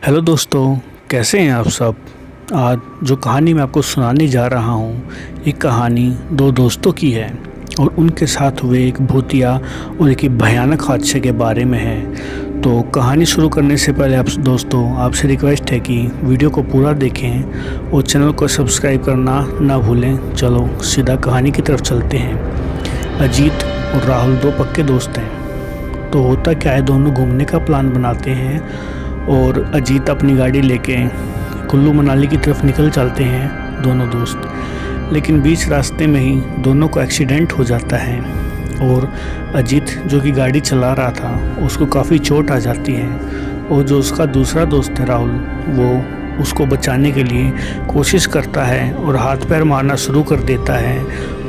Hello दोस्तों, कैसे हैं आप सब। आज जो कहानी मैं आपको सुनाने जा रहा हूँ, एक कहानी दो दोस्तों की है और उनके साथ हुए एक भूतिया और एक भयानक हादसे के बारे में है। तो कहानी शुरू करने से पहले आप दोस्तों आपसे रिक्वेस्ट है कि वीडियो को पूरा देखें और चैनल को सब्सक्राइब करना ना भूलें। चलो सीधा कहानी की तरफ चलते हैं। अजीत और राहुल दो पक्के दोस्त हैं। तो होता क्या है, दोनों घूमने का प्लान बनाते हैं और अजीत अपनी गाड़ी लेके कुल्लू मनाली की तरफ निकल चलते हैं दोनों दोस्त। लेकिन बीच रास्ते में ही दोनों को एक्सीडेंट हो जाता है और अजीत जो कि गाड़ी चला रहा था उसको काफ़ी चोट आ जाती है और जो उसका दूसरा दोस्त है राहुल, वो उसको बचाने के लिए कोशिश करता है और हाथ पैर मारना शुरू कर देता है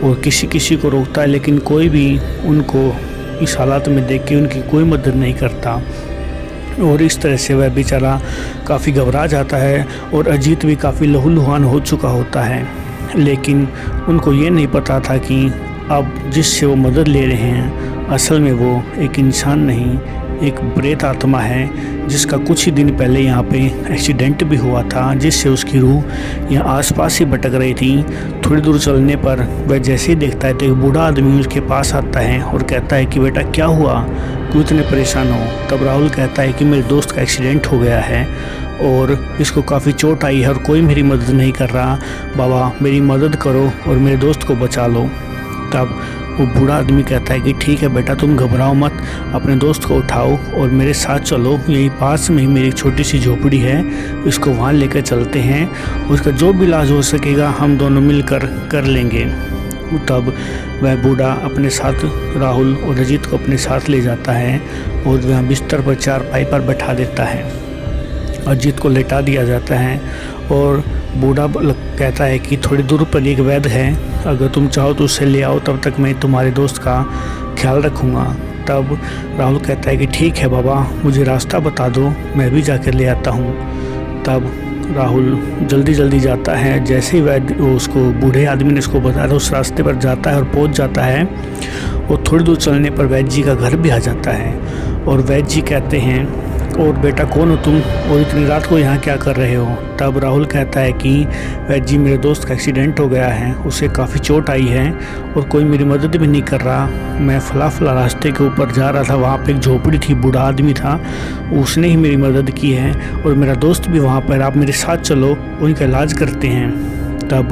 और किसी किसी को रोकता है, लेकिन कोई भी उनको इस हालात में देख के उनकी कोई मदद नहीं करता। और इस तरह से वह बेचारा काफ़ी घबरा जाता है और अजीत भी काफ़ी लहूलुहान हो चुका होता है। लेकिन उनको ये नहीं पता था कि अब जिससे वो मदद ले रहे हैं असल में वो एक इंसान नहीं, एक प्रेत आत्मा है जिसका कुछ ही दिन पहले यहाँ पे एक्सीडेंट भी हुआ था, जिससे उसकी रूह यहाँ आसपास ही भटक रही थी। थोड़ी दूर चलने पर वह जैसे ही देखता है तो एक बूढ़ा आदमी उसके पास आता है और कहता है कि बेटा क्या हुआ, क्यों इतने परेशान हो। तब राहुल कहता है कि मेरे दोस्त का एक्सीडेंट हो गया है और इसको काफ़ी चोट आई है और कोई मेरी मदद नहीं कर रहा। बाबा मेरी मदद करो और मेरे दोस्त को बचा लो। तब वो बूढ़ा आदमी कहता है कि ठीक है बेटा, तुम घबराओ मत, अपने दोस्त को उठाओ और मेरे साथ चलो। यहीं पास में ही मेरी एक छोटी सी झोपड़ी है, इसको वहाँ लेकर चलते हैं, उसका जो भी इलाज हो सकेगा हम दोनों मिलकर कर लेंगे। तब वह बूढ़ा अपने साथ राहुल और अजीत को अपने साथ ले जाता है और वह बिस्तर पर चारपाई पर बैठा देता है। अजीत को लेटा दिया जाता है और बूढ़ा कहता है कि थोड़ी दूर पर एक वैद्य है, अगर तुम चाहो तो उससे ले आओ, तब तक मैं तुम्हारे दोस्त का ख्याल रखूँगा। तब राहुल कहता है कि ठीक है बाबा, मुझे रास्ता बता दो, मैं भी जाकर ले आता हूँ। तब राहुल जल्दी जल्दी जाता है, जैसे ही वैद्य उसको बूढ़े आदमी ने उसको बताया उस रास्ते पर जाता है और पहुँच जाता है। और थोड़ी दूर चलने पर वैद्य जी का घर भी आ जाता है और वैद्य जी कहते हैं, और बेटा कौन हो तुम और इतनी रात को यहाँ क्या कर रहे हो। तब राहुल कहता है कि वैद्य जी मेरे दोस्त का एक्सीडेंट हो गया है, उसे काफ़ी चोट आई है और कोई मेरी मदद भी नहीं कर रहा। मैं फला रास्ते के ऊपर जा रहा था, वहाँ पे एक झोपड़ी थी, बूढ़ा आदमी था, उसने ही मेरी मदद की है और मेरा दोस्त भी वहाँ पर, आप मेरे साथ चलो, उनका इलाज करते हैं। तब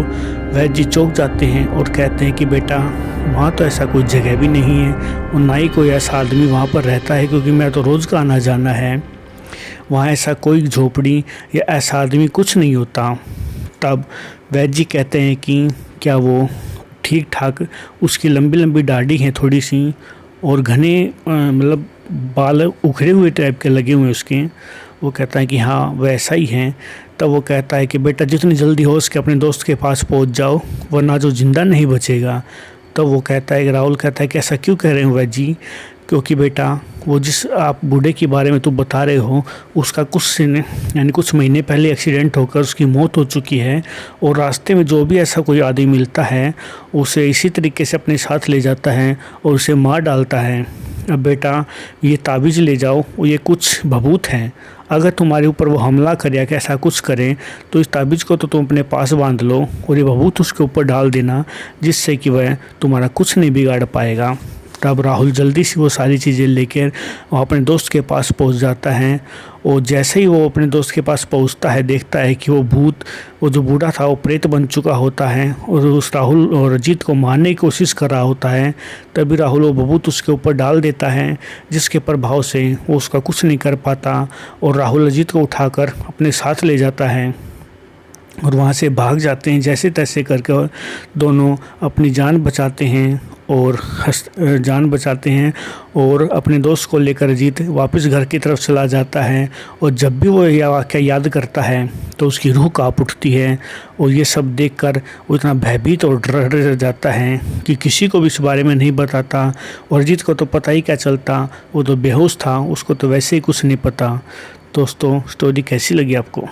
वैद्य जी चौंक जाते हैं और कहते हैं कि बेटा वहाँ तो ऐसा कोई जगह भी नहीं है और ना ही कोई ऐसा आदमी वहाँ पर रहता है, क्योंकि मैं तो रोज़ का आना जाना है, वहाँ ऐसा कोई झोपड़ी या ऐसा आदमी कुछ नहीं होता। तब वैद्य जी कहते हैं कि क्या वो ठीक ठाक, उसकी लंबी लंबी दाढ़ी हैं थोड़ी सी और घने मतलब बाल उखड़े हुए टाइप के लगे हुए उसके। वो कहता है कि हाँ वैसा ही है। तब वो कहता है कि बेटा जितनी जल्दी हो सके अपने दोस्त के पास पहुंच जाओ, वरना जो जिंदा नहीं बचेगा। तब वो कहता है कि राहुल कहता है कि ऐसा क्यों कह रहे हो वैद्य जी, क्योंकि बेटा वो जिस आप बूढ़े के बारे में तो बता रहे हो उसका कुछ महीने पहले एक्सीडेंट होकर उसकी मौत हो चुकी है और रास्ते में जो भी ऐसा कोई आदमी मिलता है उसे इसी तरीके से अपने साथ ले जाता है और उसे मार डालता है। अब बेटा ये ताबीज़ ले जाओ, ये कुछ भभूत हैं, अगर तुम्हारे ऊपर वो हमला करे या ऐसा कुछ करें तो इस ताबीज़ को तो तुम अपने पास बांध लो और ये भभूत उसके ऊपर डाल देना, जिससे कि वह तुम्हारा कुछ नहीं बिगाड़ पाएगा। तब राहुल जल्दी से वो सारी चीज़ें लेकर वो अपने दोस्त के पास पहुंच जाता है और जैसे ही वो अपने दोस्त के पास पहुंचता है देखता है कि वो जो बूढ़ा था वो प्रेत बन चुका होता है और उस राहुल और अजीत को मारने की कोशिश कर रहा होता है। तभी राहुल वो भभूत उसके ऊपर डाल देता है, जिसके प्रभाव से वो उसका कुछ नहीं कर पाता और राहुल अजीत को उठाकर अपने साथ ले जाता है और वहाँ से भाग जाते हैं। जैसे तैसे करके दोनों अपनी जान बचाते हैं और अपने दोस्त को लेकर अजीत वापस घर की तरफ चला जाता है। और जब भी वो यह वाक़या याद करता है तो उसकी रूह काँप उठती है और ये सब देखकर वो इतना भयभीत और डर जाता है कि किसी को भी इस बारे में नहीं बताता। और अजीत को तो पता ही क्या चलता, वो तो बेहोश था, उसको तो वैसे ही कुछ नहीं पता। दोस्तों स्टोरी कैसी लगी आपको?